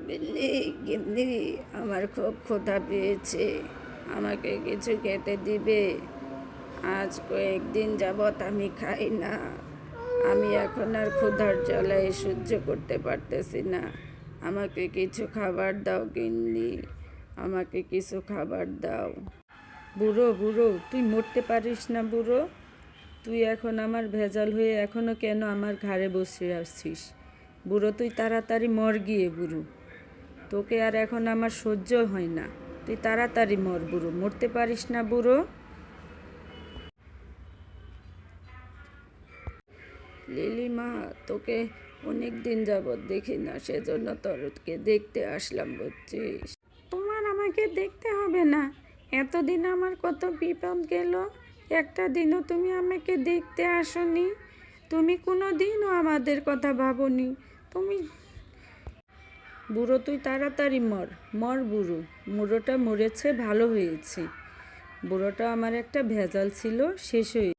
বিল্লি, গিন্নি, আমার খুব ক্ষুধা পেয়েছে, আমাকে কিছু খেতে দিবে? আজ কয়েকদিন যাবৎ আমি খাই না। আমি এখন আর ক্ষুধার জ্বালায় সহ্য করতে পারতেছি না। আমাকে কিছু খাবার দাও গিন্নি, আমাকে কিছু খাবার দাও। বুড়ো বুড়ো, তুই মরতে পারিস না বুড়ো? তুই এখন আমার ভেজাল হয়ে এখনো কেন আমার ঘাড়ে বসে আসছিস? বুড়ো, তুই তাড়াতাড়ি মর গিয়ে বুড়ো। তোকে আর এখন আমার সহ্য হয় না। তুই তাড়াতাড়ি মর বুড়ো, মরতে পারিস না বুড়ো? লিলিমা, তোকে অনেক দিন যাবৎ দেখি না, সেজন্য তোরকে দেখতে আসলাম, বুঝছিস? তোমার আমাকে দেখতে হবে না। এতদিন আমার কত বিপদ গেল, একটা দিনও তুমি আমাকে দেখতে আসনি। তুমি কোনো দিনও আমাদের কথা ভাবনি। তুমি বুড়ো, তুই তাড়াতাড়ি মর, মর বুড়ো। বুড়োটা মরেছে, ভালো হয়েছে। বুড়োটা আমার একটা ভেজাল ছিল, শেষ হয়ে